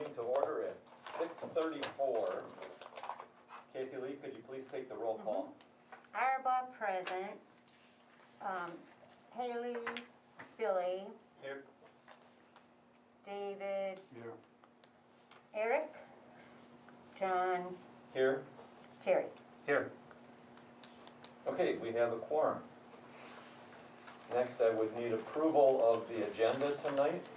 To order at 6:34. Kathy Lee, could you please take the roll call? Arbaugh present. Haley, Billy, Here. David, Here. Eric, John, Here. Terry. Here. Okay, we have a quorum. Next, I would need approval of the agenda tonight.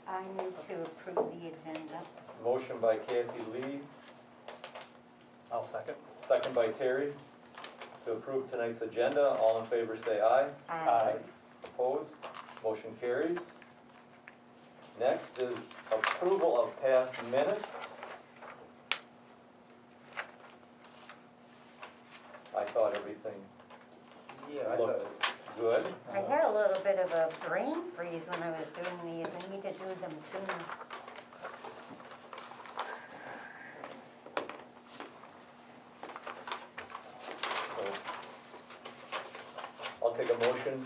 I need to approve the agenda. Motion by Kathy Lee, I'll second. second by Terry, to approve tonight's agenda. All in favor say aye. Aye. Opposed? Motion carries. Next is approval of past minutes. I thought everything Yeah, looked good. I had a little bit of a brain freeze when I was doing these. I need to do them sooner. So I'll take a motion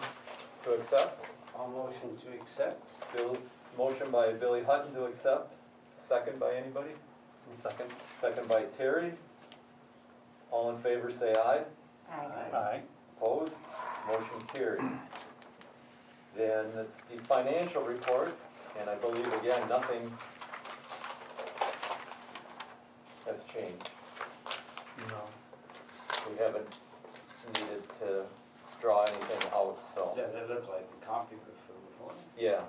to accept. I'll motion to accept. Motion by Billy Hutton to accept. Second by anybody? Second. Second by Terry. All in favor say aye. Aye. Opposed? Motion carries. Then it's the financial report, and I believe again, nothing has changed. No. We haven't needed to draw anything out, so, Yeah, that looked like a copy before. yeah.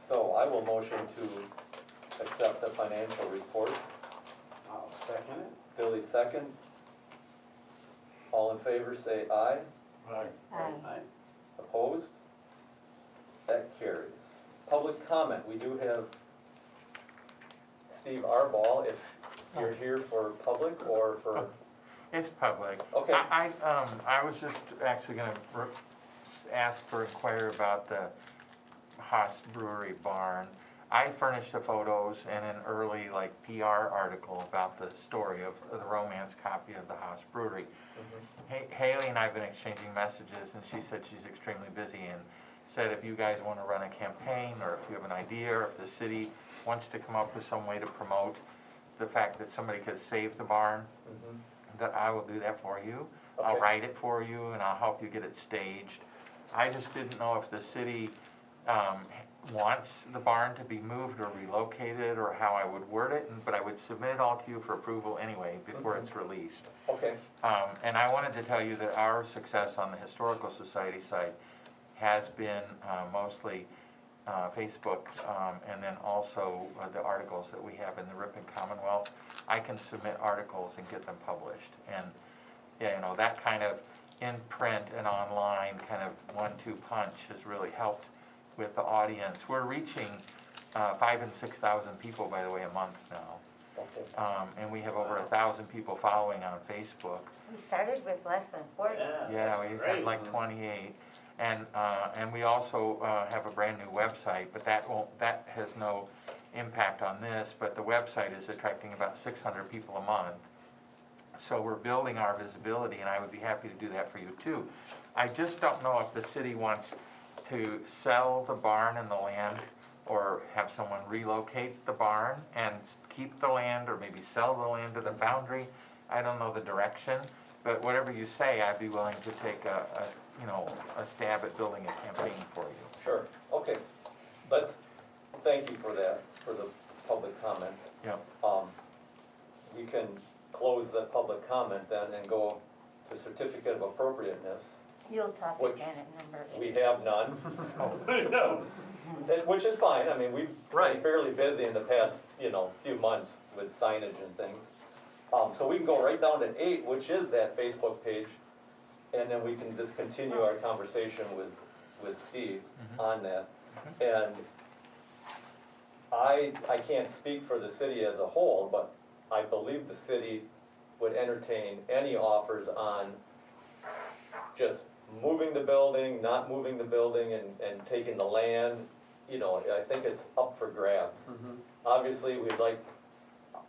So I will motion to accept the financial report. I'll second it. Billy second. All in favor say aye. Aye. Aye. Opposed? That carries. Public comment, we do have Steve Arball, if you're here for public or for, It's public. Okay. I was just actually gonna ask for inquire about the Haas Brewery barn. I furnished the photos and an early PR article about the story of the romance copy of the Haas Brewery. Haley and I have been exchanging messages, and she said she's extremely busy and said if you guys want to run a campaign, or if you have an idea, or if the city wants to come up with some way to promote the fact that somebody could save the barn, that I will do that for you. I'll Okay. write it for you, and I'll help you get it staged. I just didn't know if the city wants the barn to be moved or relocated, or how I would word it, but I would submit it all to you for approval anyway before it's released. okay, And I wanted to tell you that our success on the Historical Society side has been mostly Facebook, and then also the articles that we have in the Ripon Commonwealth. I can submit articles and get them published, and that kind of in print and online kind of 1-2 punch has really helped with the audience. We're reaching 5,000 and 6,000 people, by the way, a month now. okay. And we have over 1,000 people following on Facebook. We started with less than 40. Yeah, we had like 28. And we also have a brand new website, but that has no impact on this, but the website is attracting about 600 people a month. So we're building our visibility, and I would be happy to do that for you too. I just don't know if the city wants to sell the barn and the land, or have someone relocate the barn and keep the land, or maybe sell the land to the foundry. I don't know the direction, but whatever you say, I'd be willing to take a stab at building a campaign for you. Sure, okay. Thank you for that, for the public comments. Yep. We can close the public comment then and go to certificate of appropriateness. You'll talk Which again at number 8. We have none. No. Which is fine, I mean, we've been Right. fairly busy in the past, few months with signage and things. So we can go right down to 8, which is that Facebook page, and then we can just continue our conversation with Steve on that. And I can't speak for the city as a whole, but I believe the city would entertain any offers on just moving the building, not moving the building, and taking the land. I think it's up for grabs. Obviously,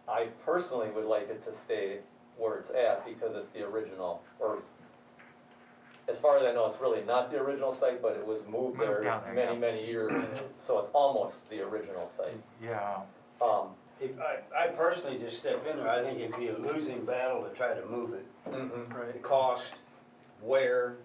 I personally would like it to stay where it's at because it's the original, or as far as I know, it's really not the original site, but it was moved Moved there down there, many, yeah. many years, so it's almost the original site. Yeah, I personally just step in there, I think it'd be a losing battle to try to move it. Mhm. The cost, where,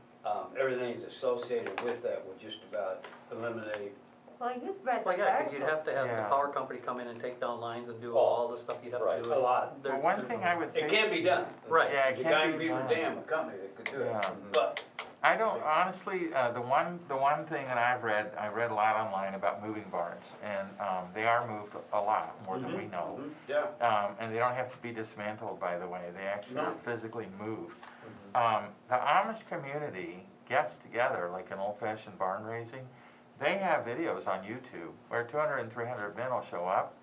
everything's associated with that would just about eliminate. Well, you've read the Well, yeah, because you'd have articles. to have the Yeah. power company come in and take down lines and do Oh, all the stuff you'd have right. to do. A It's- lot. there- well, one thing I would say. It can be done. Right. Yeah, it If you can got be Beaver done. Dam, a company that could do it. Yeah. But I don't, honestly, the one thing that I read a lot online about moving barns, and, they are moved a lot, more than we know. Yeah. And they don't have to be dismantled, by the way, they actually No. are physically moved. The Amish community gets together, like an old-fashioned barn raising, they have videos on YouTube where 200 and 300 men will show up,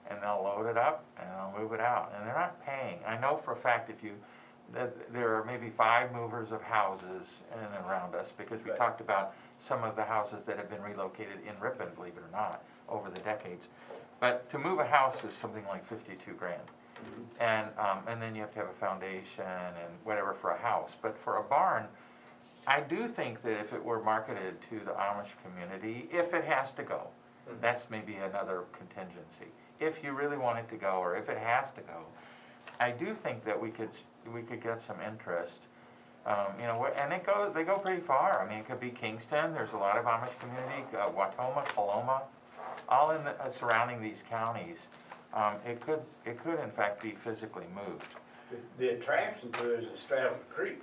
and they'll load it up, and they'll move it out, and they're not paying. I know for a fact that there are maybe 5 movers of houses in and around us, because we Right. talked about some of the houses that have been relocated in Ripon, believe it or not, over the decades. But to move a house is something like 52 grand. And then you have to have a foundation and whatever for a house. But for a barn, I do think that if it were marketed to the Amish community, if it has to go, that's maybe another contingency. If you really want it to go, or if it has to go, I do think that we could get some interest. You know, and they go pretty far. I mean, it could be Kingston, there's a lot of Amish community, Watoma, Coloma, all in the surrounding these counties. It could in fact be physically moved. The attraction to it is a straddle the creek.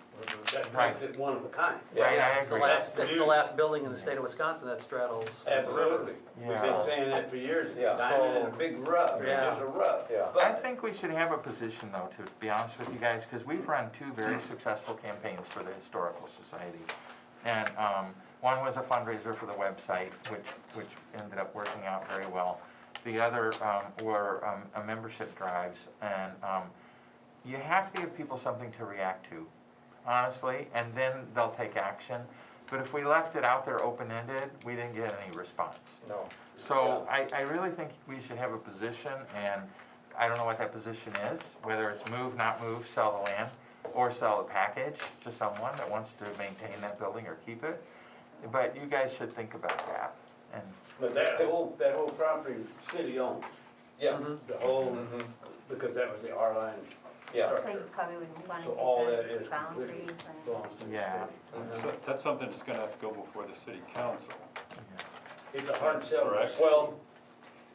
That Right. makes it one of a kind. Right, I It's the agree. last building in the state of Wisconsin that straddles the river. Absolutely. We've Yeah. been saying that for years. Yeah. Diamond and a big rub, Yeah. there's a rub. Yeah. I But think we should have a position, though, to be honest with you guys, because we've run 2 very successful campaigns for the Historical Society. And one was a fundraiser for the website, which ended up working out very well. The other were a membership drives, and you have to give people something to react to, honestly, and then they'll take action. But if we left it out there open-ended, we didn't get any response. No. So I really think we should have a position, and I don't know what that position is, whether it's move, not move, sell the land, or sell the package to someone that wants to maintain that building or keep it. But you guys should think about that. And But that whole property, city owned, Yeah. Mhm. the whole, Mhm. because that was the R-line Yeah. So you structure. probably would want So all to that get is the boundaries completely and. belongs to the Yeah. city. So that's something that's gonna have to go before the city council. It's a hard sell. Correct. Well,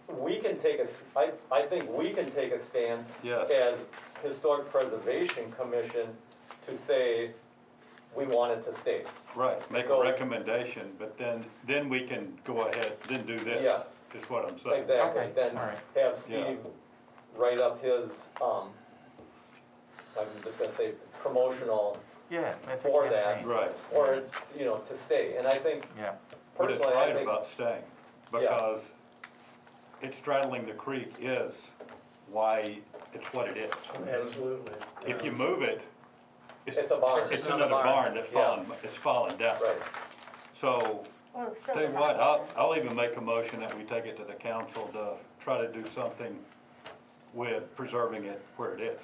we can take I think we can take a stance Yes. as Historic Preservation Commission to say we want it to stay. Right, make a So- recommendation, but then we can go ahead, then do this. Yes. Is what I'm saying. Exactly, Okay, then all right. have Steve write up his, I'm just gonna say promotional yeah, it's a for that, campaign. Right. for it, you know, to stay. And I think, Yeah, But it's personally, I right think, about staying, because it's straddling the creek is why it's what it is. Absolutely. If you move it, it's a barn, It's just it's another another barn. barn that's Yeah. falling down. right, So, Well, it's still tell you the what, house. I'll even make a motion that we take it to the council to try to do something with preserving it where it is.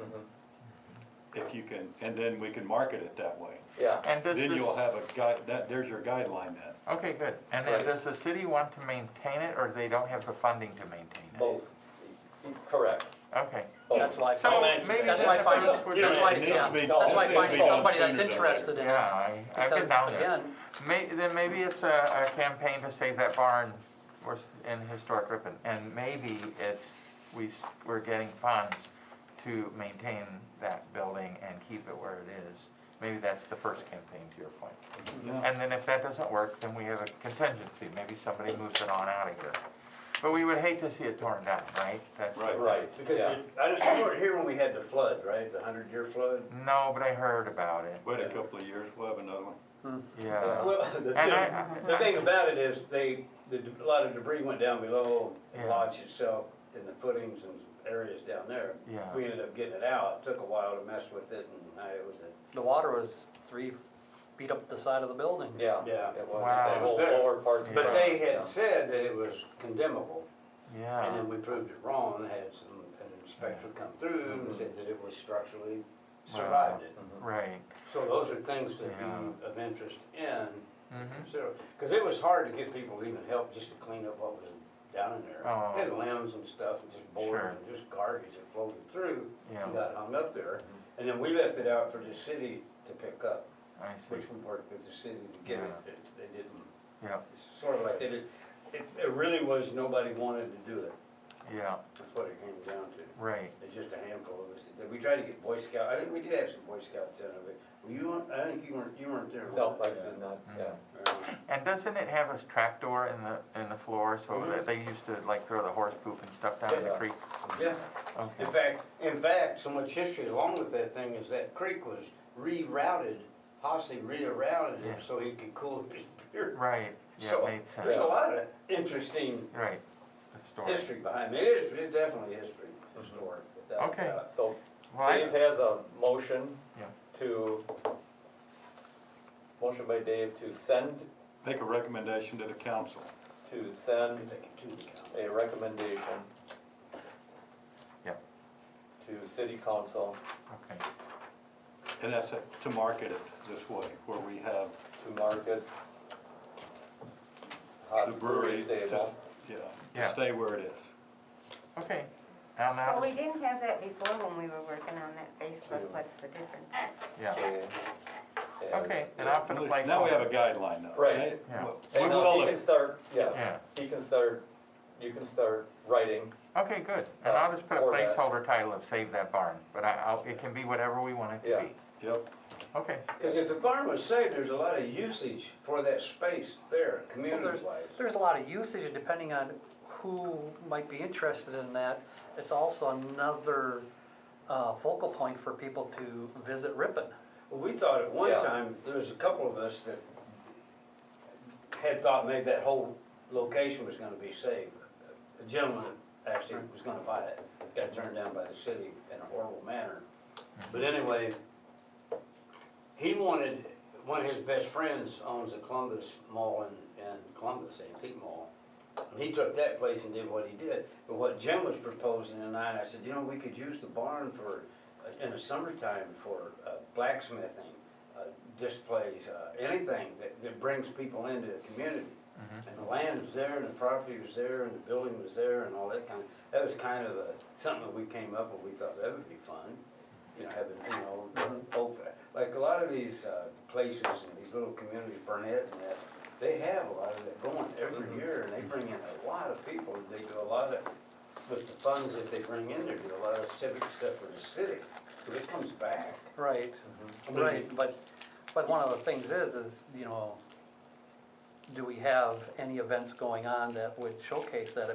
mhm, If you can, and then we can market it that way. yeah. and does Then this, you'll have a guide, there's your guideline then. okay, good. And then Right. does the city want to maintain it, or they don't have the funding to maintain it? Both, correct. Okay. Both. That's why, So maybe that's why that's finding, what we're that's doing. why, It needs yeah, to be- that's why this needs to be finding done somebody that's sooner than interested in it. Yeah, I've been Because down there. again, Then maybe it's a campaign to save that barn in historic Ripon, and maybe we're getting funds to maintain that building and keep it where it is. Maybe that's the first campaign, to your point. Yeah. And then if that doesn't work, then we have a contingency, maybe somebody moves it on out of here. But we would hate to see it torn down, right? That's Right. Right, Because yeah. you weren't here when we had the flood, right? The 100-year flood? No, but I heard about it, Wait a couple of years, we'll have another one. yeah. Well, the thing about it is a lot of debris went down below and Yeah. lodged itself in the footings and areas down there. Yeah. We ended up getting it out. It took a while to mess with it and it was the water was 3 feet up the side of the building. Yeah. Yeah. It was, Wow. the whole It was there. lower part. of the But front, they yeah. had said that it was condemnable, and Yeah, then we proved it wrong, and had an inspector come through and said that it was structurally survived it. right. So those are things to Yeah. be of interest in, Mhm. consider, because it was hard to get people to even help just to clean up what was down in there. Oh. Had limbs and stuff, and just boards Sure. and just garbage that floated through Yeah. and got hung up there. And then we left it out for the city to pick up, I see, which we worked with the city to get it. They didn't, yeah, it's sort of like they did, it really was, nobody wanted to do it. yeah, That's what it came down to. right. It's just a handful of us. We tried to get Boy Scout, I think we did have some Boy Scouts in it. Were you on, I think you weren't there. No, I did not, yeah. And doesn't it have a trapdoor in the floor, so that they used to like throw the horse poop and stuff down in the Yeah. creek? Yeah, Okay, in fact, so much history along with that thing is that creek was rerouted, Hossy rerouted Yeah. it so he could cool his beer. right, yeah, So, it made sense, There's a lot of interesting right, the story. history behind it. It's definitely history, historic, without Okay. a doubt. So Well, Dave has a motion Yeah. motion by Dave to send, Make a recommendation to the council. to I'm send taking two to count. a recommendation Yeah. to city council Okay, And that's it, to market it this way, where we have to market the Haas brewery, Brewery Stable. to Yeah. stay where it is. okay, now, Well, we didn't have that before when we were working on that Facebook, True. what's the difference? yeah, And- okay, and I'll put a placeholder. Now we have a guideline though. Right. Yeah. We And will, he can start, yes, Yeah, he can start, you can start writing, okay, good, and I'll just put a For that. placeholder title of Save That Barn, but it can be whatever we want it to Yeah. be. yep, Okay, Because if the barn was saved, there's a lot of usage for that space there, community-wise. There's a lot of usage depending on who might be interested in that. It's also another focal point for people to visit Ripon. Well, we thought at one Yeah. time, there was a couple of us that had thought maybe that whole location was gonna be saved. A gentleman that actually was gonna buy it, got turned down by the city in a horrible manner. But anyway, he wanted, one of his best friends owns a Columbus Mall in Columbus, Antique Mall. And he took that place and did what he did. But what Jim was proposing, and I said, you know, we could use the barn for, in the summertime for blacksmithing, displays, anything that brings people into the community. Mhm. And the land was there, and the property was there, and the building was there, and all that kind of, that was kind of something that we came up with, we thought that would be fun. You know, having, you know, open, like a lot of these places and these little communities, Burnett and that, they have a lot of that going every year, and they bring in a lot of people. They do a lot of, with the funds that they bring in, they do a lot of civic stuff for the city, so it comes back. Right, right, but one of the things is, you know, do we have any events going on that would showcase that? I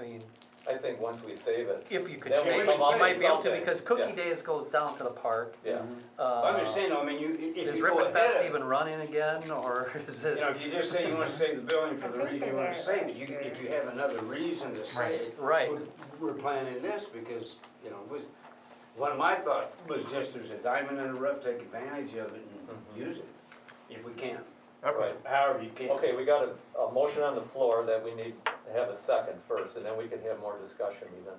mean, I think once we save it, if you could Then we change it, come up you might with be able to, something. because Cookie Yeah. Days goes down to the park. yeah. I'm just saying, I mean, if Is you go Ripon Fest ahead, even running again, or is you it? know, if you just say you wanna save the building for the I think reason you they wanna had it save it, last you, year. if you have another reason to say Right. it. Right. We're planning this because, you know, one of my thoughts was just there's a diamond in the rough, take advantage of it and use it, if we can, okay, however you can. Okay, we got a motion on the floor that we need to have a second first, and then we can have more discussion even.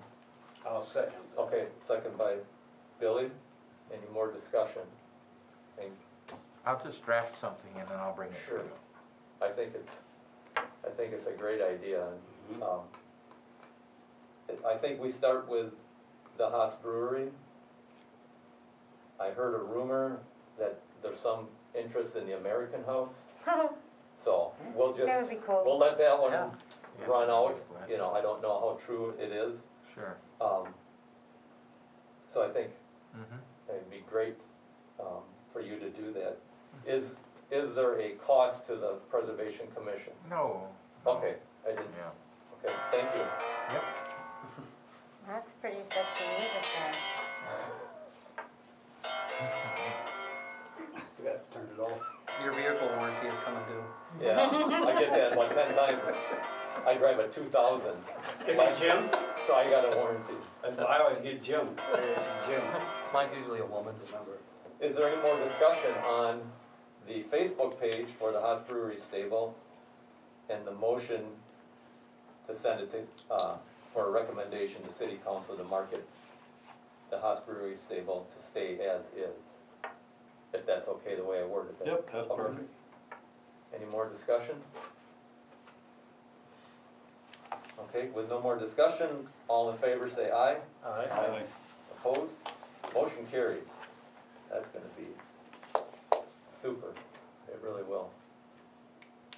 I'll second that. Okay, second by Billy, any more discussion? I'll just draft something and then I'll bring it to Sure. you. I think it's a great idea. Mhm. I think we start with the Haas Brewery. I heard a rumor that there's some interest in the American House, so we'll just, That would be cool. we'll let that one Yeah. run out. You know, I don't know how true it is. Sure. So I think Mhm. it'd be great for you to do that. Is there a cost to the Preservation Commission? No. Okay, I didn't, Yeah. okay, thank you. Yep. That's pretty sexy music there. Forgot to turn it off. Your vehicle warranty is coming due. Yeah, I get that like 10 times. I drive a 2000. Is it Jim? So I got a warranty. I always get Jim. It's Jim. Mine's usually a woman. Remember. Is there any more discussion on the Facebook page for the Haas Brewery Stable and the motion to send it to, for a recommendation to City Council to market the Haas Brewery stable to stay as is. If that's okay, the way I worded it. Yep, that's Okay. perfect. Any more discussion? Okay, with no more discussion, all in favor say aye. Aye. Opposed? Motion carries. That's gonna be super. It really will. it.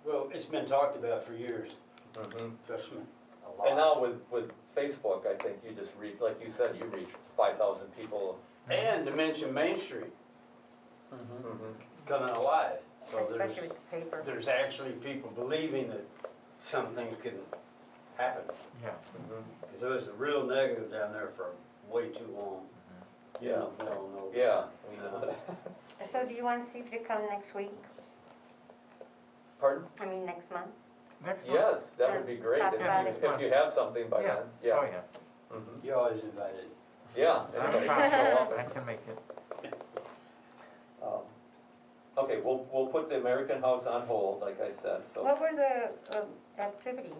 Well, it's been talked about for years, Mhm. trust me, a lot. And now with Facebook, I think you just reach, like you said, you reach 5,000 people. And to mention Main Street Mhm. coming alive, so Especially with the paper. there's actually people believing that some things can happen. Yeah. Mhm. Because there was a real negative down there for way too long. Yeah, We all know. yeah, we know that. So do you want Steve to come next week? Pardon? I mean, next month? Next one. Yes, that would be great, Talk about if it. if you have something by Yeah. then, Oh, yeah. yeah. Mhm. You're always invited. Yeah, anybody can show up. I can make it. Okay, we'll put the American House on hold, like I said, so. What were the activity?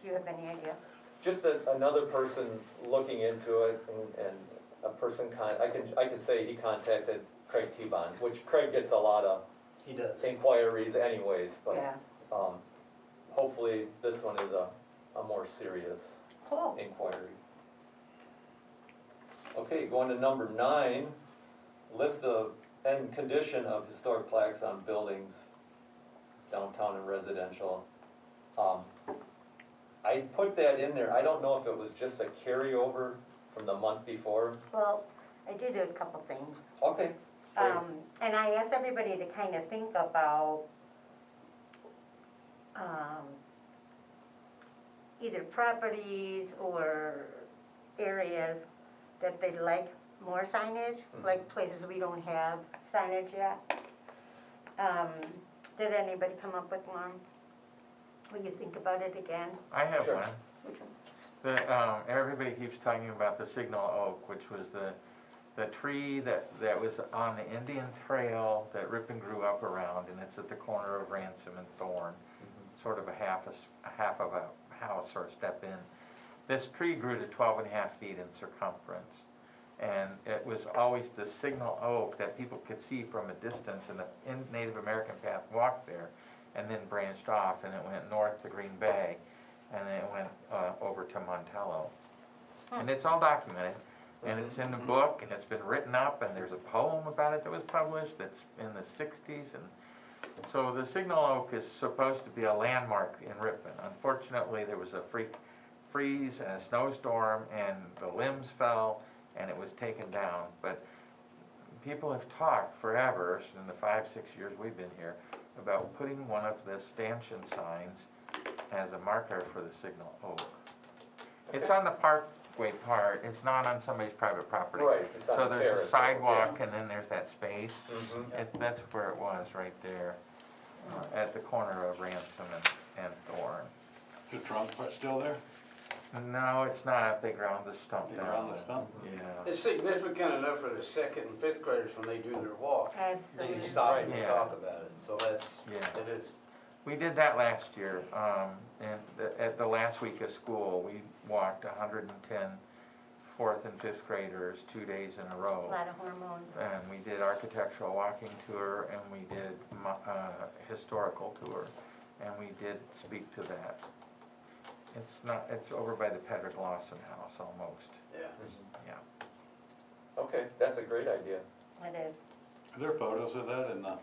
Do you have any idea? Just another person looking into it and a person I can say he contacted Craig T-Bond, which Craig gets a lot of He does. inquiries anyways, but, Yeah. hopefully this one is a more serious Cool. inquiry. Okay, going to number 9, list of and condition of historic plaques on buildings, downtown and residential. I put that in there, I don't know if it was just a carryover from the month before. Well, I did a couple things. Okay, great. And I asked everybody to kind of think about either properties or areas that they'd like more signage, like places we don't have signage yet. Did anybody come up with one? Will you think about it again? I have Sure. one. Which one? Everybody keeps talking about the signal oak, which was the tree that was on the Indian Trail that Ripon grew up around, and it's at the corner of Ransom and Thorn, sort of a half of a house or a step in. This tree grew to 12 and a half feet in circumference, and it was always the signal oak that people could see from a distance, and the Native American path walked there, and then branched off, and it went north to Green Bay, and then it went over to Montello. And it's all documented, and it's in the book, and it's been written up, and there's a poem about it that was published that's in the 60s, and so the signal oak is supposed to be a landmark in Ripon. Unfortunately, there was a freeze and a snowstorm, and the limbs fell, and it was taken down, but people have talked forever, in the 5-6 years we've been here, about putting one of the stanchion signs as a marker for the signal oak. It's on the parkway part, it's not on somebody's private property. Right, it's on So the there's a terrace, sidewalk and then there's that space. Mhm. That's where it was, right there, at the corner of Ransom and Thorn. Is the trunk still there? No, it's not, they ground the stump They down. ground the stump? Yeah. It's significant enough for the 2nd and 5th graders when they do their walk. Absolutely. They stop and Yeah. talk about it, so that's, Yeah. it is. We did that last year, and at the last week of school, we walked 110 4th and 5th graders 2 days in a A row. lot of hormones. And we did architectural walking tour, and we did historical tour, and we did speak to that. It's over by the Pedrick Lawson house almost, Yeah. yeah. Okay, that's a great idea. It is. Are there photos of that in the?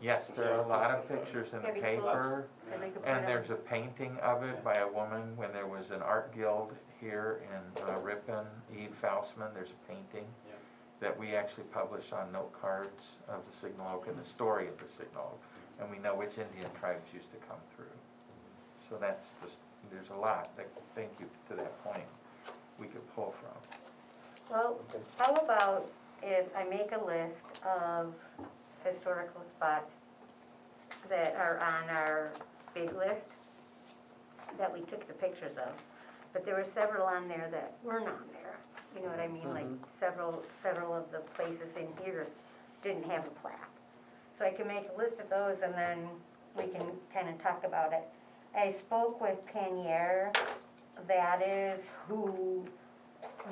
Yes, there are a lot of pictures in the That'd be cool. paper. And they could put And up- there's a painting of it by a woman when there was an art guild here in Ripon, Eve Faustman, there's a painting Yeah. that we actually published on note cards of the signal oak and the story of the signal oak. And we know which Indian tribes used to come through. So there's a lot, thank you to that point, we could pull from. Well, Okay. how about if I make a list of historical spots that are on our big list that we took the pictures of, but there were several on there that weren't on there, you know what I mean? Like several of the places in here didn't have a plaque. So I can make a list of those and then we can kind of talk about it. I spoke with Panier, that is who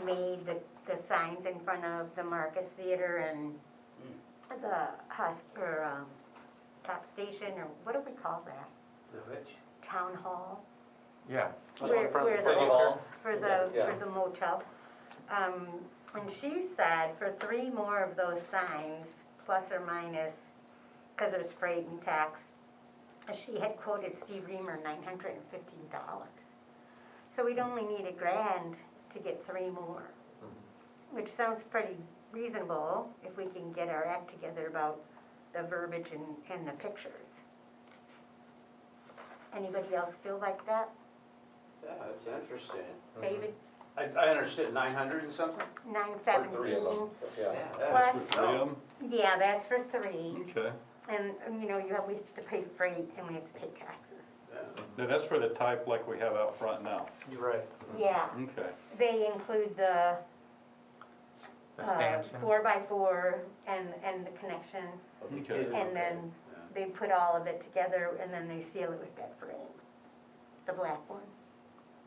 made the the signs in front of the Marcus Theater and the cop station, or what do we call that? The which? Town hall? Yeah, Where the, City Hall? for Yeah. the motel. And she said for 3 more of those signs, plus or minus, because there's freight and tax, she had quoted Steve Reamer $915. So we'd only need $1,000 to get 3 more, which sounds pretty reasonable if we can get our act together about the verbiage and the pictures. Anybody else feel like that? Yeah, that's interesting. David, I understood 900 and something? For 3 of 917. them, yeah. Plus- For 3 of them? Yeah, that's for 3. Okay. And, you know, you have, we have to pay freight and we have to pay taxes. Yeah. Now, that's for the type like we have out front now. You're right. Yeah, Okay. they include the the stanchion. 4x4 and the connection. Okay. And then Yeah. they put all of it together and then they seal it with that frame, the black one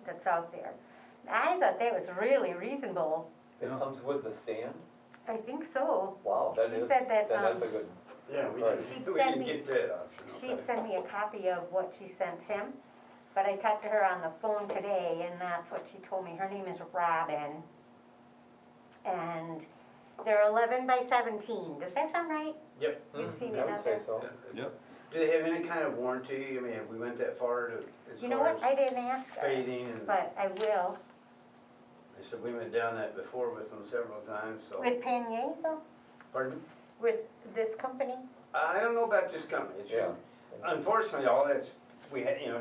that's out there. I thought that was really reasonable. It comes with the stand? I think so. Wow, that She is, said that, then that's a good, Yeah, we Right. didn't, She we sent didn't me- get that option, She okay. sent me a copy of what she sent him, but I talked to her on the phone today, and that's what she told me. Her name is Robin. And they're 11 by 17. Does that sound right? Yep. You've seen I it would out say there? so. Yep. Do they have any kind of warranty? I mean, have we went that far to, as You know far what? I as didn't ask her, fading and, but I will. I said, we went down that before with them several times, so. With Panier, though? Pardon? With this company? I don't know about this company, it's, Yeah. unfortunately, all that's, we had, you know,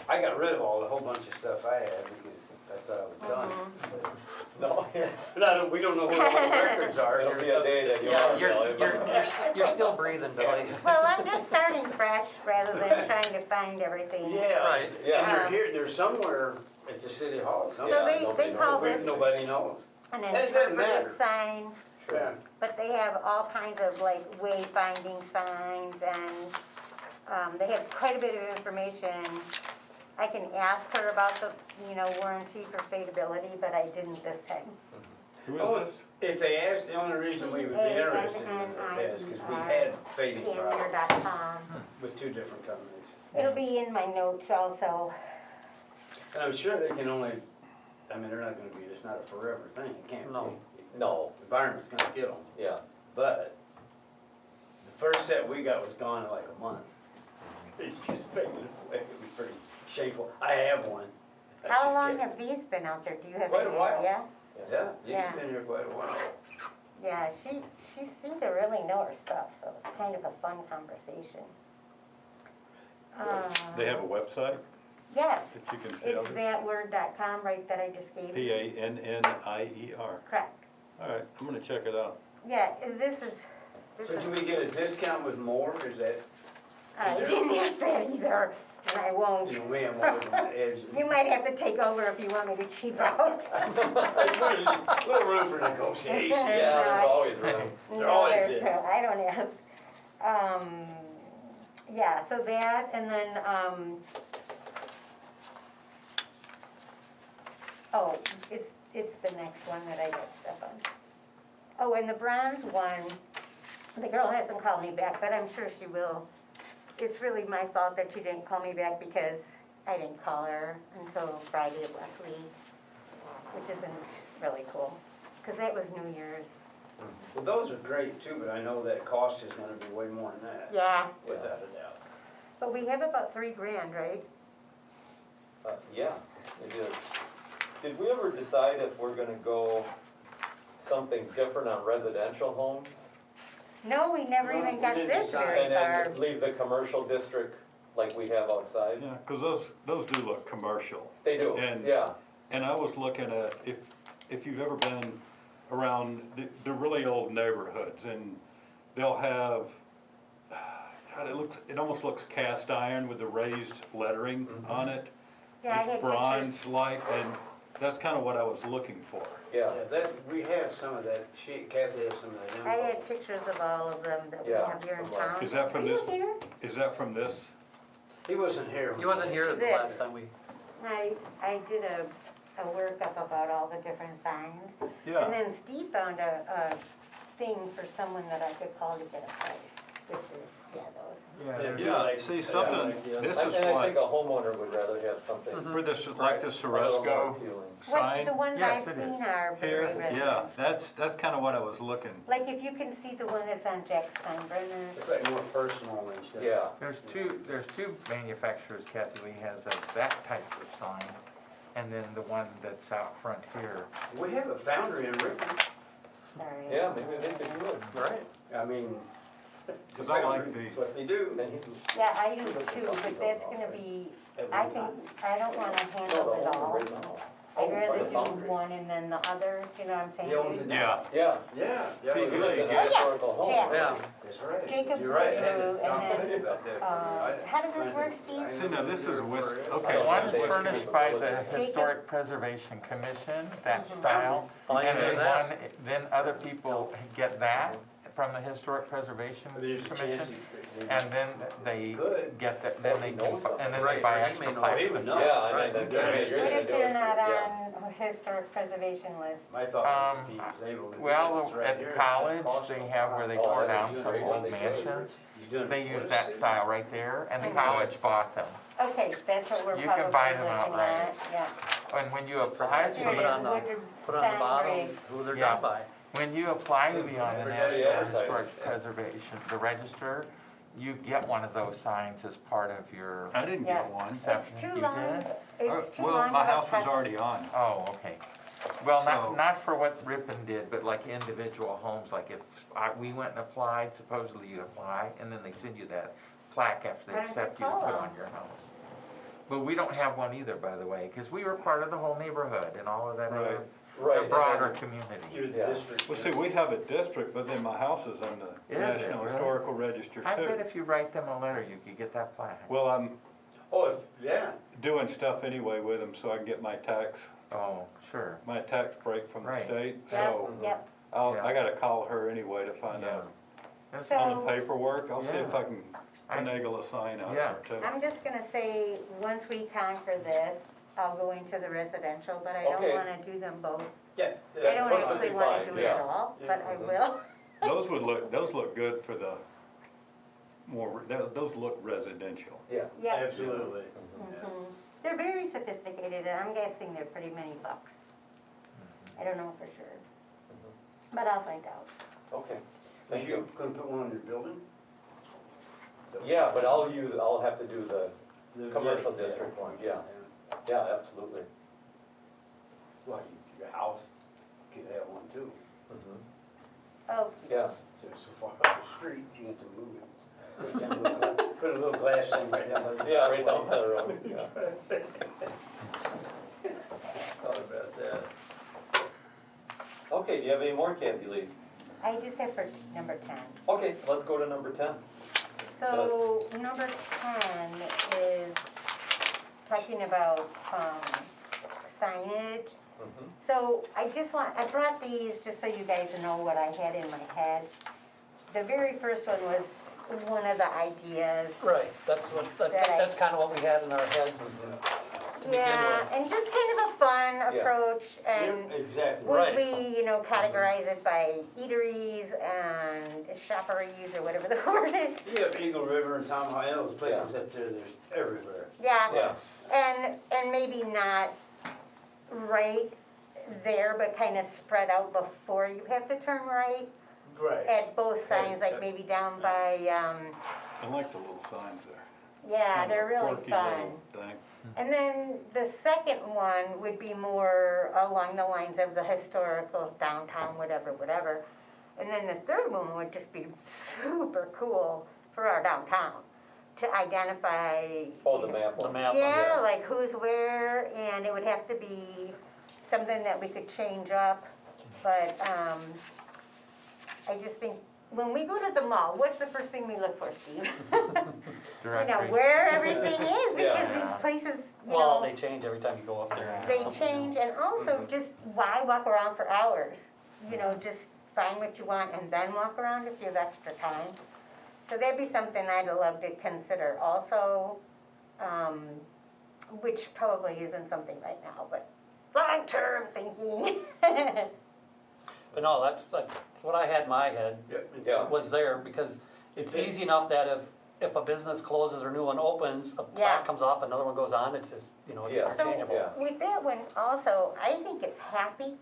I got rid of all the whole bunch of stuff I had because I thought I was done. Mm-hmm. No, But I don't, we don't know where all the records are. there'll be a day that you are, Billy. You're still breathing, Billy. Well, I'm just starting fresh rather than trying to find everything. Yeah, Right. Yeah. and they're here, they're somewhere at the city hall, So somewhere. they call We- this Nobody knows. an And it doesn't matter. interpretive sign. Yeah. But they have all kinds of like wayfinding signs and they have quite a bit of information. I can ask her about the, you know, warranty for fadability, but I didn't this time. Who Oh, is this? if they asked, the only reason we would be interested in it is because we had fading problems Panier.com. with 2 different companies. It'll be in my notes also. And I'm sure they can only, I mean, they're not gonna be, it's not a forever thing, it can't No. be. No, The environment's gonna kill them. yeah. But the first set we got was gone in like a month. It just faded away. It was pretty shameful. I have one. I How just long can't- have these been out there? Do you have Quite a any while. idea? Yeah, these Yeah. have been here quite a while. Yeah, she seemed to really know her stuff, so it was kind of a fun conversation. They have a website Yes, that you can see it's others? thatword.com, right, that I just gave you. P-A-N-N-I-E-R. Correct. All right, I'm gonna check it out. Yeah, this is, So do we get a discount with more, or is that, I didn't ask that either, and I won't. you know, me, I'm always on the edge. You might have to take over if you want me to cheap out. There's a little room for negotiation. Yeah, there's always room. There No, always there's is. no, I don't ask. Yeah, so that, and then, oh, it's the next one that I got stuff on. Oh, and the bronze one, the girl hasn't called me back, but I'm sure she will. It's really my fault that she didn't call me back because I didn't call her until Friday of last week, which isn't really cool, because that was New Year's. Well, those are great too, but I know that cost is gonna be way more than that. Yeah, Without a doubt. but we have about $3,000, right? Yeah, it is. Did we ever decide if we're gonna go something different on residential homes? No, we never No, even we got didn't this decide. very And far. then leave the commercial district like we have outside? Yeah, 'cause those do look commercial. They do, And- yeah. And I was looking at, if you've ever been around the really old neighborhoods, and they'll have, God, it almost looks cast iron with the raised lettering on it. Yeah, I had It's pictures. bronze-like, and that's kinda what I was looking for. Yeah, Yeah, that, we have some of that, Kathy has some of that info. I had pictures of all of them that we Yeah, have here in from town. Is that from Are you this- here? Is that from this? He wasn't here. He wasn't here the This. last time we, I did a a workup about all the different signs. And Yeah, then Steve found a thing for someone that I could call to get a price, which is, yeah, those. yeah, see, something, this is And I what, think a homeowner would rather have something for this, like the a little more Soresco appealing. What, sign the ones Yes, I've it is. seen are very here, residential. yeah, that's kinda what I was looking. Like if you can see the one that's on Jack Steinbrenner, It's like more personal instead. Yeah, There's two manufacturers Kathy Lee has of that type of sign, and then the one that's out front here. We have a foundry in Ripon. sorry. yeah, maybe they could do it. Right. I mean, it's a 'Cause I like foundry, these. that's what they do. And he- Yeah, I do too, but that's gonna be, I think, I don't wanna handle it all. I'd rather do one and then the other, you know what I'm saying? He owns it now. Yeah, Yeah. Yeah. See, So he lives in a yeah. historical home. Jack. Yeah. That's right. Jacob You're right. Woodrow, and then, About that. how does this work, Steve? see, now this is a whisk, I okay. don't One know. is furnished by the Historic Preservation Commission, that style, All you and do then is ask. then other people get that from the Historic Preservation There's a chance Commission, you- and then they Good. get that, then they, Well, he knows something. and then they Right, buy he may extra know. plaques He would know. Yeah, I Right. mean, that's, Yeah. I mean, you're What gonna if do they're it. not Yeah. on historic preservation list? My thought was if he was able to. do Well, this right at here, the it college, costs they a have lot. where they Oh, tore are they down doing some it? old They should. mansions. He's doing it They for use the that city. style right there, and the Mhm. college bought them. Okay, that's what we're You probably can buy looking them at, outright. yeah. And when you apply to Here it Put is, it be, on the- Woodard Put on the bottom Steinbrig. who they're Yeah. done by. when you apply to be on the Everybody National advertises. Historic Preservation, the register, you get one of those signs as part of your, I didn't Yeah. get one. It's too You long, did? it's too long. Well, my of a house was process. already on. oh, okay. Well, So- not for what Ripon did, but like individual homes, like if we went and applied, supposedly you apply, and then they send you that plaque after Why they don't you accept you to call put them? on your house. But we don't have one either, by the way, because we were part of the whole neighborhood and all of that other, Right. the and broader then- community. You're the Yeah. district. Well, see, we have a district, but then my house is on the Is it National really? Historical Register I bet too. if you write them a letter, you could get that plaque. Well, I'm Oh, if, yeah. doing stuff anyway with them so I can get my tax break from the Right. state. Yep, So yep. I gotta call her anyway to find Yeah. out That's- So- on the paperwork. I'll see if Yeah. I can finagle a sign out Yeah. there too. I'm just gonna say, once we conquer this, I'll go into the residential, but I don't Okay. wanna do them both. Yeah. I That's don't perfectly actually wanna fine, do it yeah. all, Yeah. but I will. Those look good for the those look residential. Yeah. Yeah. Absolutely. Mhm. They're very sophisticated, and I'm guessing they're pretty many bucks. I don't know for sure, but I'll find out. Okay, thank You you. gonna put one on your building? Yeah, but I'll have to do the The- commercial yeah, district one, yeah. Yeah, absolutely. Well, your house could have one too. Mhm. Oh, Yeah, So far off the street, you have to move it. Put a little glass thing right down. by the yeah, right down driveway. the road, yeah. Thought about that. Okay, do you have any more, Kathy Lee? I just have for number 10. Okay, let's go to number 10. So, number 10 is talking about signage. Mhm. So I brought these just so you guys know what I had in my head. The very first one was one of the ideas. Right, that's kind of what we had in our heads to begin Yeah, with. and just kind of a fun Yeah. approach, and Exactly. would Right. we, categorize it by eateries and shopperies or whatever the word is? You have Eagle River and Tom High, those places up there, there's everywhere. Yeah, Yeah, and maybe not right there, but kind of spread out before you have to turn right Right. at both signs, like maybe down by, I like the little signs there. yeah, Kind of they're really quirky fun. little thing. And then the second one would be more along the lines of the historical downtown, whatever. And then the third one would just be super cool for our downtown, to identify. oh, the map The one. map. Yeah, like who's where, and it would have to be something that we could change up, but, I just think, when we go to the mall, what's the first thing we look for, Steve? Directory. Where everything is, because Yeah. these places, Well, they change every time you go up there. they change, and also just why walk around for hours? Just find what you want and then walk around if you have extra time. So that'd be something I'd love to consider also, which probably isn't something right now, but long-term thinking. But no, that's like, what I had in my head Yeah. was there, because it's easy enough that if a business closes or a new one opens, a Yeah. plaque comes off, another one goes on, it's just, you know, it's Yeah. interchangeable. Yeah. With that one also, I think it's happy.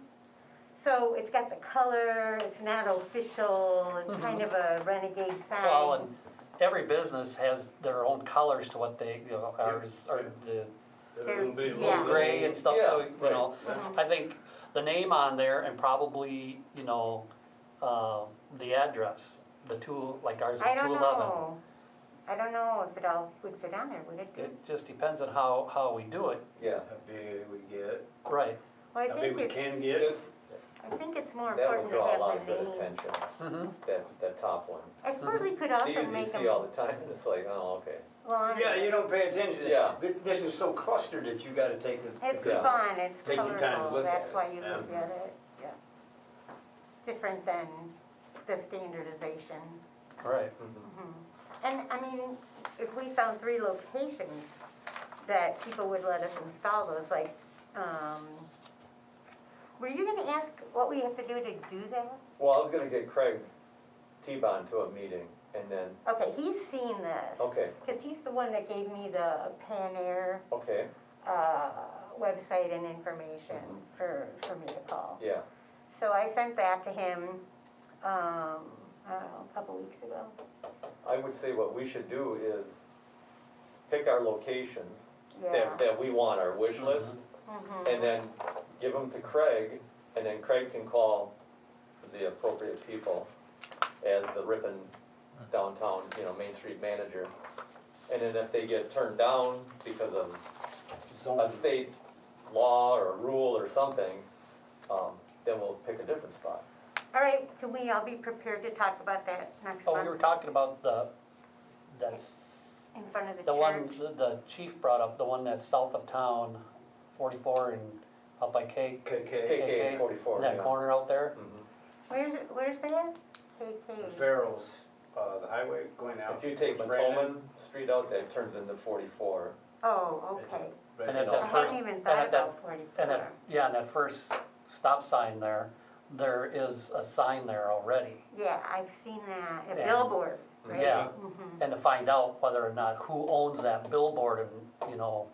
So it's got the color, it's not official, it's kind of a renegade sign. Well, and every business has their own colors to what they, you know, ours are the Yeah. gray and stuff, so, Yeah, you know, Mhm. I think the name on there and probably, you know, the address, the two, like ours is I don't 211. know. I don't know if it all would fit on there, would it do? It just depends on how we do it. Yeah, How big we get, Right. Well, I how big think we it's, can get. just, I think it's more that would important to draw a lot have of the good name. attention, Mm-hmm. that top one. I suppose we could also These you make them. see all the time, and it's like, oh, okay. Well, I- Yeah, you don't pay attention to Yeah. that. This is so clustered that you gotta take the. It's Yeah. fun, it's Take your time to colorful, look at that's it. why you Yeah. look at it, yeah. Different than the standardization. Right. Mhm. And, I mean, if we found 3 locations that people would let us install those, like, were you gonna ask what we have to do to do that? Well, I was gonna get Craig T-Bond to a meeting, and then, Okay, he's seen this. okay, Because he's the one that gave me the Pan Air, okay, website and information for me to call. yeah, So I sent that to him, I don't know, a couple weeks ago. I would say what we should do is pick our locations Yeah. that we want, our wish list, Mhm. and then give them to Craig, and then Craig can call the appropriate people as the Ripon downtown, you know, Main Street manager. And then if they get turned down because of a state law or a rule or something, then we'll pick a different spot. All right, can we all be prepared to talk about that next Oh, we were month talking about that's in front of the the one, church? the chief brought up, the one that's south of town, 44 and up by K. KK 44, In that yeah. corner out there. Mhm. Where's that? KK. Farrell's, the highway going out. If you take towards Brandon, Macomb Street out, that turns into 44. Oh, okay. right And in at I that the- first- hadn't even and thought at that- about 44. And that, yeah, and that first stop sign there is a sign there already. Yeah, I've seen that, a Yeah. billboard, right? Yeah. Mhm. And to find out whether or not who owns that billboard and, you know,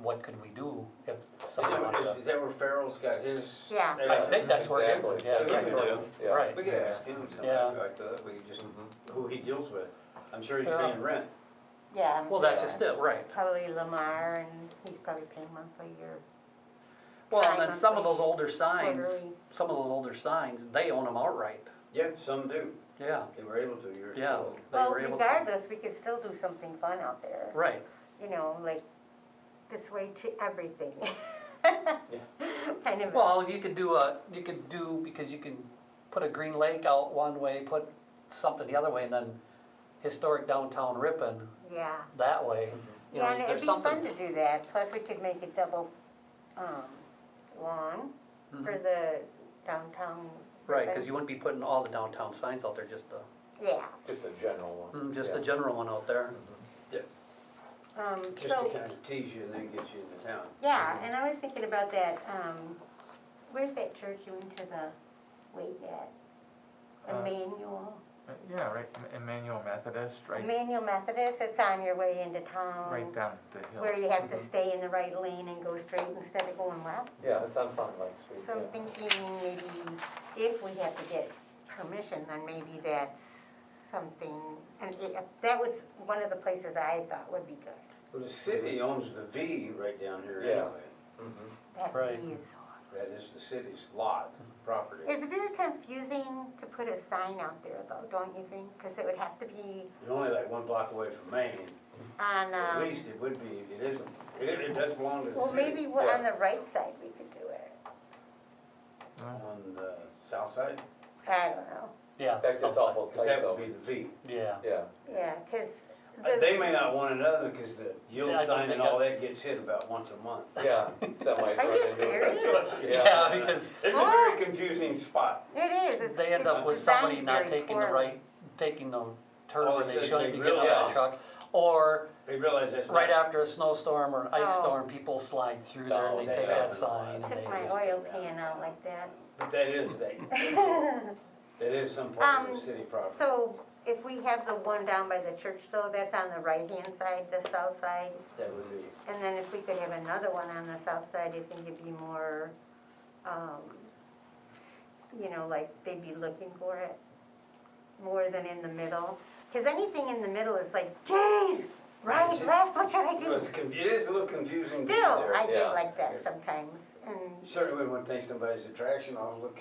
what could we do if somebody wanted to. Is that where Farrell's got his? Yeah. I think that's where it is, Exactly. yeah. That's Yeah. right. Yeah. Right. We could ask him something Yeah. like that, we could just, who he deals with. I'm sure he's Yeah. paying rent. Yeah. I'm Well, that's sure. just it, right. Probably Lamar, and he's probably paying monthly or Well, and then some of Bi-monthly, those older signs, quarterly. some of those older signs, they own them outright. Yeah, some do. Yeah, They were able to years yeah. ago. They Well, were able to. regardless, we could still do something fun out there. Right, You know, like this way to everything. Kind of. well, you could do, because you can put a green lake out one way, put something the other way, and then historic downtown Ripon Yeah. that way. You know, Yeah, and it'd there's be fun something. to do that, plus we could make it double, lawn for Mhm. the downtown. Right, ribbon. because you wouldn't be putting all the downtown signs out there, just Yeah, Just a general one. just Yeah. the general one out there. Just to so, kind of tease you and then get you into town. yeah, and I was thinking about that, where's that church you went to the wake at? Emmanuel, Yeah, right, Emmanuel Methodist, right, Emmanuel Methodist, it's on your way into town. right down the hill. Where you have to stay in the right lane and go straight instead of going left. Yeah, it's on Fond du Lac Street, So I'm yeah. thinking maybe if we have to get permission, then maybe that's something, and that was one of the places I thought would be good. Well, the city owns the V right down here Yeah. anyway. Mhm. That Right. is, That is the city's lot, property. it's very confusing to put a sign out there though, don't you think? Because it would have to be You're only like 1 block away from Maine. on, At least it would be, it isn't, it does belong to the well, city. maybe Yeah. on the right side we could do it. On the south side, I don't know, Yeah. That gets south awful because tight that though. would be the V. side. Yeah. Yeah, yeah, because. They may not want another because the yield Yeah, I don't sign think and all that gets hit about once a month. yeah, semis Are run you into it. serious? Yeah, because It's a very confusing spot. It is, it's. they end it's up with somebody designed not very taking the poorly. taking the turn All when of a they sudden shouldn't they be getting out of the realize- truck. Or They realize that's not. right after a snowstorm or ice Oh. storm, people slide through there and they No, take that's that happened a lot. sign and Took they my just. oil can out like that. But that is, that is some part of the city property. So if we have the one down by the church though, that's on the right-hand side, the south side. That would be, And then if we could have another one on the south side, I think it'd be more, like they'd be looking for it more than in the middle. Cause anything in the middle is like, geez, right, left, what should I do? it is a little confusing. to Still, be there. I get Yeah. like that sometimes, and. You certainly wouldn't want to take somebody's attraction off, look.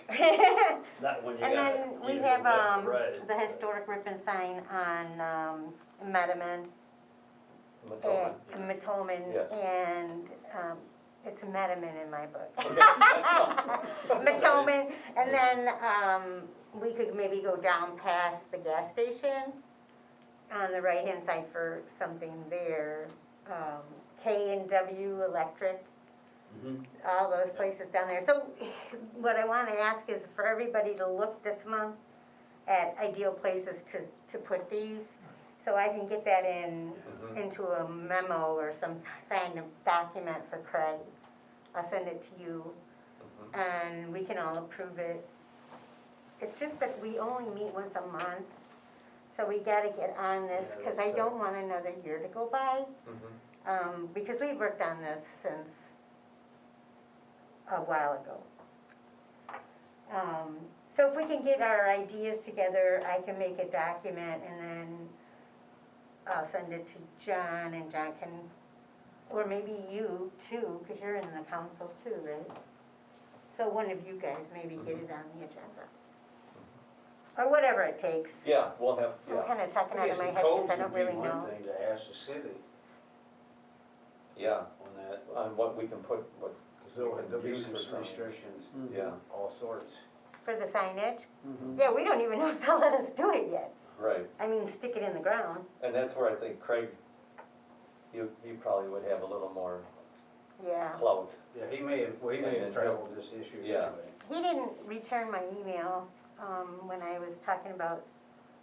Not when you And got. then we either have, left or right. the historic Ripon sign on, Metamin, Matoma. and Matoman, Yes. and, it's Metamin in my book. Okay, that's fine. Matoman, and then, we could maybe go down past the gas station on the right-hand side for something there. K&W Electric, Mhm. all those places down there. So what I wanna ask is for everybody to look this month at ideal places to put these. So I can get that into a memo or some signed document for Craig. I'll send it to you and we can all approve it. It's just that we only meet once a month, so we gotta get on this, Yeah, cause that's I don't want another year to go by. Mhm. Because we've worked on this since a while ago. So if we can get our ideas together, I can make a document and then I'll send it to John and John can, or maybe you too, cause you're in the council too, right? So one of you guys maybe get it on the agenda. Or whatever it takes. Yeah, we'll have, I'm yeah, kinda talking I out guess of my the head codes cause I don't would be really know. one thing to ask the city yeah, on that, on what we can put, what, because there'll be Use some for signs. restrictions, yeah, all sorts. For the signage? Mhm. Yeah, we don't even know if they'll let us do it yet. right. I mean, stick it in the ground. And that's where I think Craig, he probably would have a little more Yeah. clout. Yeah, he may have traveled this issue Yeah. anyway. He didn't return my email, when I was talking about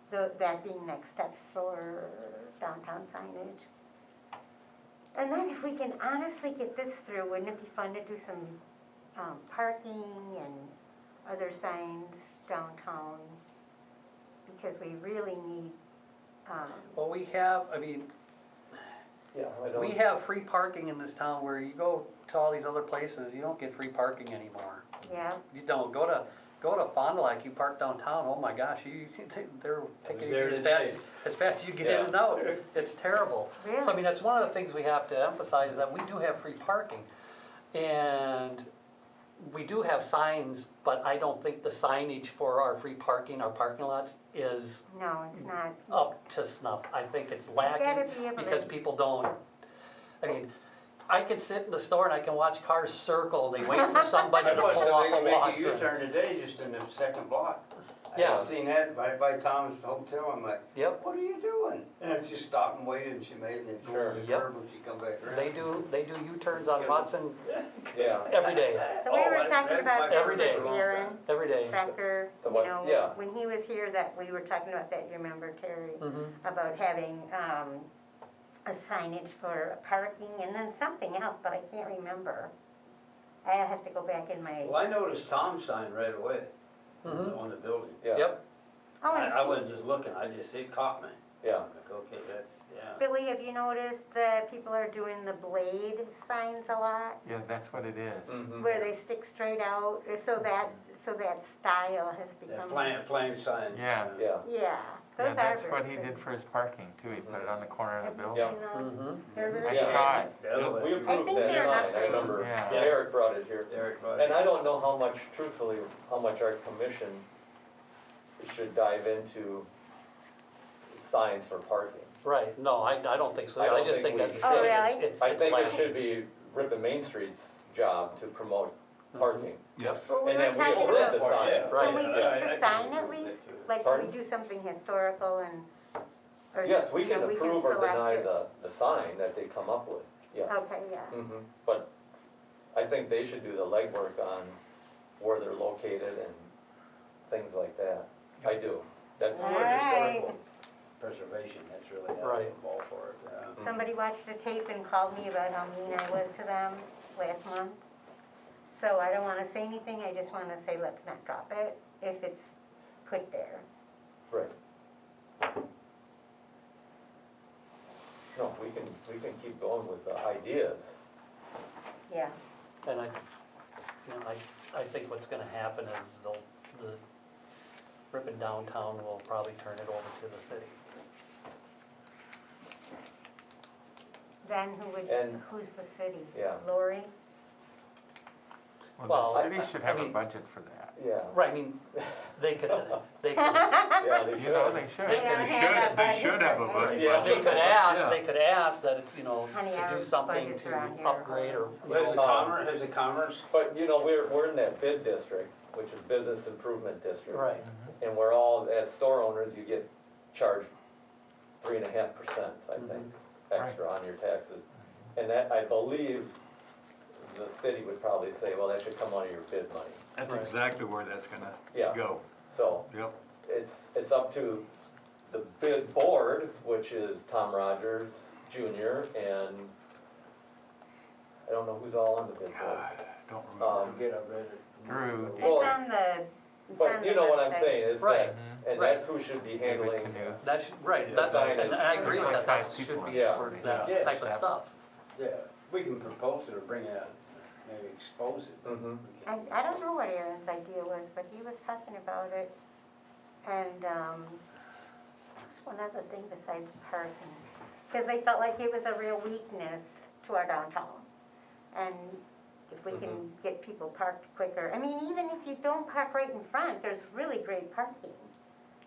that being next steps for downtown signage. And then if we can honestly get this through, wouldn't it be fun to do some, parking and other signs downtown? Because we really need, Well, we have, I mean, Yeah, I don't. we have free parking in this town where you go to all these other places, you don't get free parking anymore. yeah, You don't, go to Fond du Lac, you park downtown, oh my gosh, they're taking there you today. as fast as you get in and out, it's terrible. So I really. mean, that's one of the things we have to emphasize, is that we do have free parking. And we do have signs, but I don't think the signage for our free parking, our parking lots, is No, it's not. up to snuff. I think it's gotta lacking be able because to- people don't, I mean, I can sit in the store and I can watch cars circle, they wait for somebody I to know pull off somebody a can make a Watson. U-turn today just in the second block. Yeah. I've seen that by Tom's hotel, I'm like, Yep, what are you doing? And I just stopped and waited and she made it, and go Sure. over the Yep. curb when she come back around. they do U-turns on Watson Yeah, every day, So we Oh, were that's talking about my this Every day. with Darren every day. Becker, The you what? know, Yeah. when he was here, that we were talking about that, you remember, Terry? Mhm. About having, a signage for parking and then something else, but I can't remember. I have to go back in my, Well, I noticed Tom's sign right away Mhm. on the building. yeah, Yep, oh, and I wasn't just looking, it caught me. yeah. I'm like, okay, that's, yeah. Billy, have you noticed that people are doing the blade signs a lot? Yeah, that's what it is. Mhm. Where they stick straight out, so that style has That become. flame sign. Yeah. Yeah, Yeah, Yeah, those are that's very what he good. did for his parking too, he put it on the corner of the Have you building. seen those? mhm. They're very I Yeah. saw nice. it. The other way. we I approved think that they're an sign, I upgrade. remember, Yeah. Eric brought it here. Derek brought And it. I don't know how much, truthfully, how much our commission should dive into signs for parking. Right, no, I don't think so, I I don't just think think as we a should. city, Oh, really? it's I think it lacking. should be Ripon Main Street's job to promote parking. Yes. Well, we And were then we talking approve about, the signs. Right. can we I- get I the can sign agree at with least? that, too. Like, can Pardon? we do something historical and, or, Yes, we you know, can approve or select deny it? the sign that they come up with, yeah. Okay, yeah. Mhm. But I think they should do the legwork on where they're located and things like that. I do. That's All more right. historical. preservation, that's really Right. applicable for it, yeah. Somebody watched the tape and called me about how mean I was to them last month. So I don't wanna say anything, I just wanna say let's not drop it if it's put there. Right. No, we can keep going with the ideas. Yeah. And I think what's gonna happen is the Ripon downtown will probably turn it over to the city. Then And- who's the city? Yeah. Lori? Well, Well, the city should have I a mean- budget for that. Yeah, Right, I mean, they could, yeah, they You know, should. they should. They don't have a They should have a for budget. anything. Yeah. they could ask that it's, Honey, to our do something budget's to around here. upgrade or, Has the commerce, But, we're in that bid district, which is business improvement district. right, And we're all, as store owners, you get charged 3.5%, I think, extra on your taxes. And that, I believe, the city would probably say, well, that should come out of your bid money. That's Right. exactly where that's gonna Yeah. go. So Yep. it's up to the bid board, which is Tom Rogers Jr. and I don't know who's all on the bid board. Don't remember. forget I read it. Drew. It's Well, on the, it's But on you the know what I'm website. saying, is Right. that, and that's who should be handling. Canoe. that's, right, The that's, signage. and I agree with There's like that, that 5 should people be Yeah. for that Yeah. type of stuff. Yeah, we can propose it or bring it out, maybe expose it. Mhm. I don't know what Aaron's idea was, but he was talking about it, and, there's one other thing besides parking. Because they felt like it was a real weakness to our downtown. And if we can get people parked quicker, I mean, even if you don't park right in front, there's really great parking.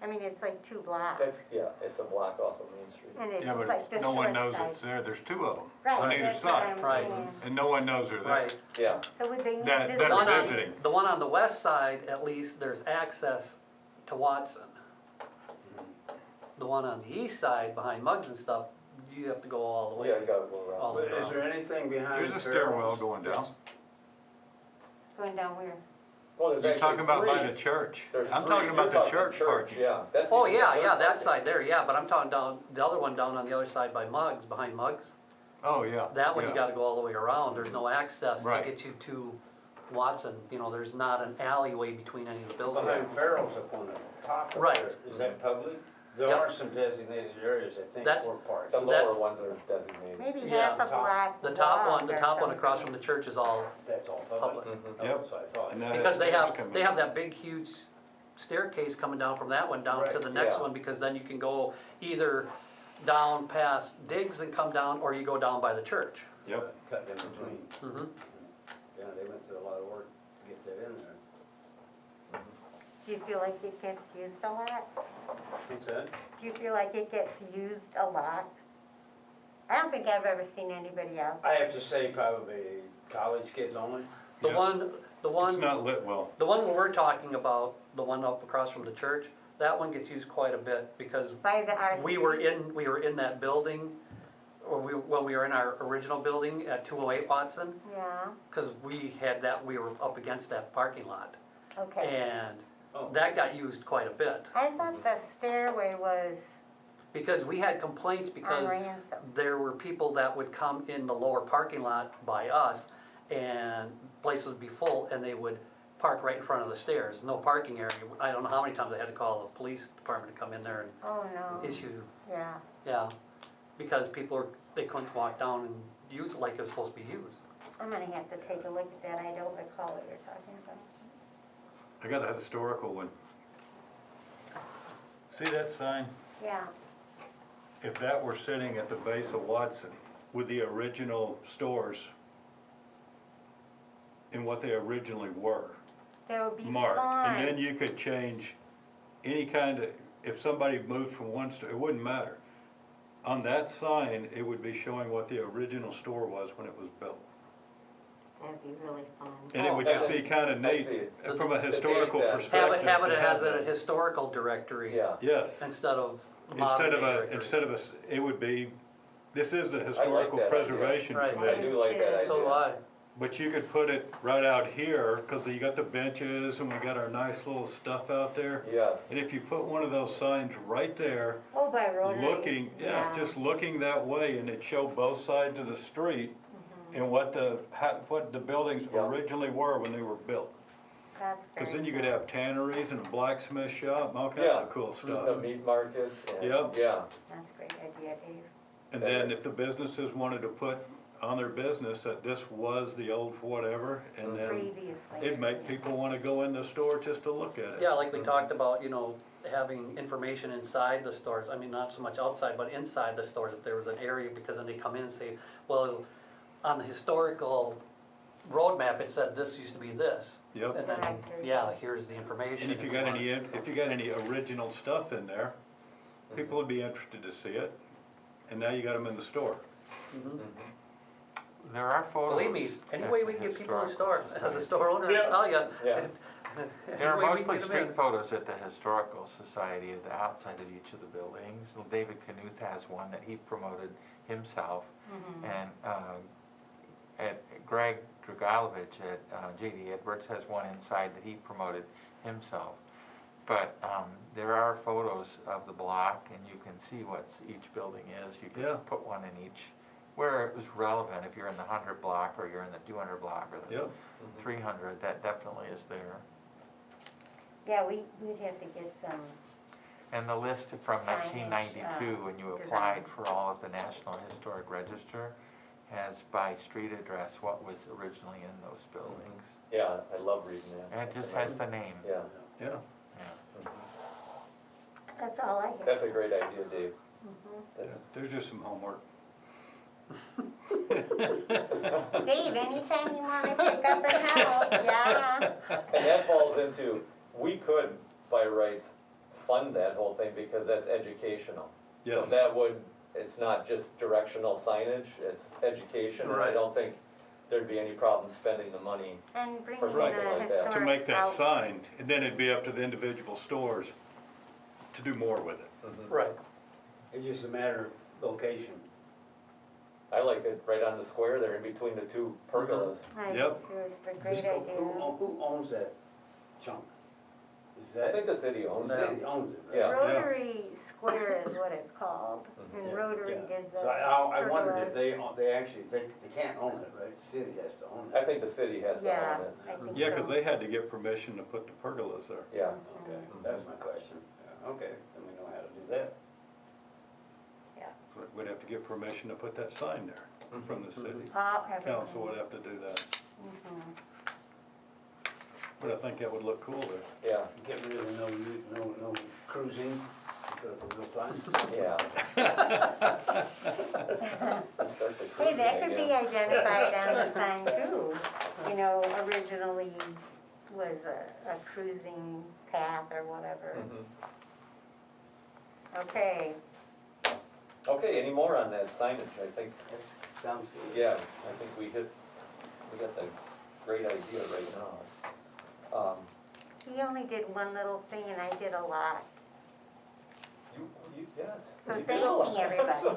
I mean, it's like 2 blocks, It's a block off of Main Street. and it's Yeah, but like the no one short knows side. it's there. There's 2 of them Right, on either that's what side. I'm Right. saying. And no one knows they're there. Right. Yeah, So would they need That visitors? are One on- visiting. The one on the west side, at least, there's access to Watson. The one on the east side, behind Muggs and stuff, you have to go all the way. yeah, you gotta go All around. the But is there anything behind There's a stairwell Farrell's going down. Going down where? Well, there's You're actually talking about by three. the church. There's I'm three. talking You're about the church church, parking. yeah. That's Oh, even yeah, their yeah, that parking. side there, yeah, but I'm talking down, the other one down on the other side by Muggs, behind Muggs. Oh, yeah. That one you yeah. gotta go all the way around, there's no access to Right. get you to Watson, there's not an alleyway between any of the buildings. Behind Farrell's up on the top of Right. there, is that public? There Yep. are some designated areas, I think, That's- for parking. The lower That's- ones are designated. Maybe Yeah, half a block. The top one, block or across something. from the church is all That's all public. public? Mhm. Oh, Yep. so I thought. And that Because they stairs have, coming they in. have that big huge staircase coming down from that one down to Right, the next yeah. one, because then you can go either down past Diggs and come down, or you go down by the church. Yep. Cut in between. Mhm. Yeah, they went through a lot of work to get that in there. Do you feel like it gets used a lot? What's that? Do you feel like it gets used a lot? I don't think I've ever seen anybody out. I have to say probably college kids only. The Yep. one, the It's one, not lit well. the one we're talking about, the one up across from the church, that one gets used quite a bit, because By the RCC? we were in that building, when we were in our original building at 208 Watson, Yeah, because we were up against that parking lot. okay. And Oh. that got used quite a bit, I thought the stairway was because we had complaints on because ransom. there were people that would come in the lower parking lot by us, and places would be full, and they would park right in front of the stairs, no parking area. I don't know how many times I had to call the police department to come in there and Oh, no. issue, Yeah. yeah, because they couldn't walk down and use it like it was supposed to be used. I'm gonna have to take a look at that. I don't recall what you're talking about. I got a historical one. See that sign? Yeah, If that were sitting at the base of Watson with the original stores and what they originally were that would be marked, and then fine. you could change any kind of, if somebody moved from one store, it wouldn't matter. On that sign, it would be showing what the original store was when it was built. That'd be really fun. And it would Oh, just be kinda I neat see it. from a The date historical then. perspective. Have it to as a that. historical directory Yeah, Yes, instead of instead of modern a, directory. it would be, this is a historical that idea. preservation Right. I committee. do like that idea. So do I. But you could put it right out here, cause you got the benches and we got our nice little stuff out there. Yes, And if you put one of those signs right there, Oh, by Rotary. looking, yeah, just looking that way, and it showed both sides of the street Mhm. and what the buildings Yeah. originally were when they were built. That's Cause very then you could cool. have tanneries and a blacksmith shop and all kinds Yeah. of cool the stuff. meat market, and, Yep. yeah, That's a great idea, Dave. And then if the businesses wanted to put on their business that this was the old whatever, and then Previously. it'd make people wanna go in the store just to look at it. Yeah, like we talked about, you know, having information inside the stores, I mean, not so much outside, but inside the stores, if there was an area, because then they come in and say, well, on the historical roadmap, it said this used to be this. Yep. And then, Correct. yeah, here's the information. And if you got any original stuff in there, people would be interested to see it, and now you got them in the store. Mhm. There are photos. Believe me, any way we at can the get people in the Historical store, as a Society. store owner, I Yeah. tell you. yeah, There are mostly street photos at the Historical Society of the outside of each of the buildings. David Knuth has one that he promoted himself, Mhm. and Greg Dragalovich at J.D. Edwards has one inside that he promoted himself. But there are photos of the block, and you can see what each building is. You Yeah. can put one in each, where it was relevant, if you're in the 100 block, or you're in the 200 block, or the Yep. 300, that definitely is there. Yeah, we'd have to get some, And the list from Signage, 1992, when you design. applied for all of the National Historic Register, has by street address what was originally in those buildings. yeah, I love reading that. And it just has the name. Yeah, Yeah. Yeah. that's all I have. that's a great idea, Dave. Mhm. That's, There's just some homework. Dave, anytime you wanna pick up and help, yeah. and that falls into, we could by rights fund that whole thing because that's educational. So Yes. that would, it's not just directional signage, it's education, and I Right. don't think there'd be any problem spending the money. And bringing For the something like that. historic To make that out. sign, and then it'd be up to the individual stores to do more with it. Right. It's just a matter of location. I like it right on the square there in between the two pergolas. I Yep. think it's a great Just idea. Who owns that chunk? Is I that? think the city owns The that. city owns it, right? Yeah. Rotary Square is what it's called, and Yeah, Rotary yeah. did the So I wondered if pergolas. they actually, they can't own it, right? The city has to own I it. think the city has to Yeah, own it. I think so. Yeah, 'cause they had to get permission to put the pergolas there. Yeah, Okay, that was my question. Yeah, okay, then we know how to do that. But we'd have to get permission to put that sign there from the city. Council would have to do that. Mhm. But I think that would look cool there. yeah, Get rid of no cruising, the sign. yeah. Let's start the Hey, that cruising could be again. identified on the sign too. You know, originally was a cruising path or whatever. Mhm. Okay, Okay, any more on that signage? I think, That sounds good. yeah, I think we got the great idea right now. he only did one little thing and I did a lot. Yes. So you did thank a lot. me, everybody.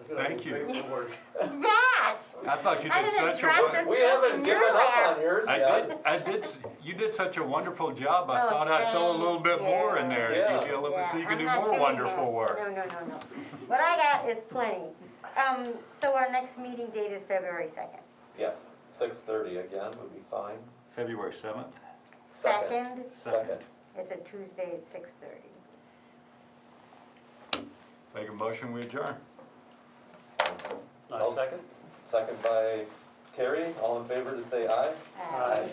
Thank you. Paperwork. Yes! I thought you I did didn't such drop a, this We stuff haven't in given your up lap. on yours yet. you did such a wonderful job, I Oh, thought I'd throw a little bit thank more in you. there Yeah. to deal with it so you Yeah, can do I'm not more doing wonderful that. work. No. What I got is plenty. So our next meeting date is February 2nd. Yes, 6:30 again would be fine. February 7th? Second, Second. it's a Tuesday at 6:30. Make a motion, we adjourn. Not a second? Second by Terry, all in favor to say aye? Aye.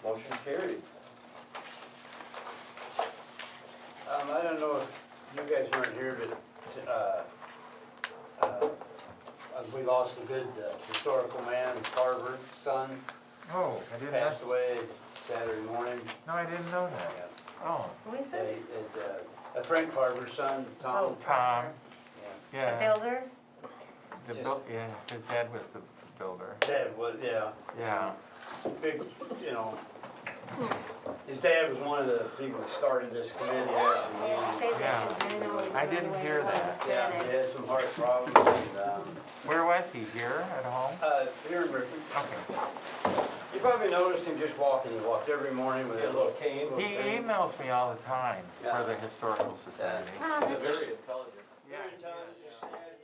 Motion carries. I don't know if you guys weren't here, but, we lost a good historical man, Carver's son, Oh, I didn't know, passed away Saturday morning. no, I didn't know that. Yeah. Oh, Who is They- this? it's, Frank Carver's son, Tom. Oh, Tom, Yeah. The yeah, builder? yeah, his dad was the builder, Dad was, yeah, yeah. big, you know, his dad was one of the people that started this committee after Yeah, me. say Yeah. that, 'cause I know I didn't hear that. Yeah, he had some heart problems and, Where was he, here at home? here in Ripon. Okay. You probably noticed him just walking. He walked every morning with Get a a little cane. He emails me all the time for the Historical Society. Oh, He's very intelligent. Yeah, Very intelligent, sad,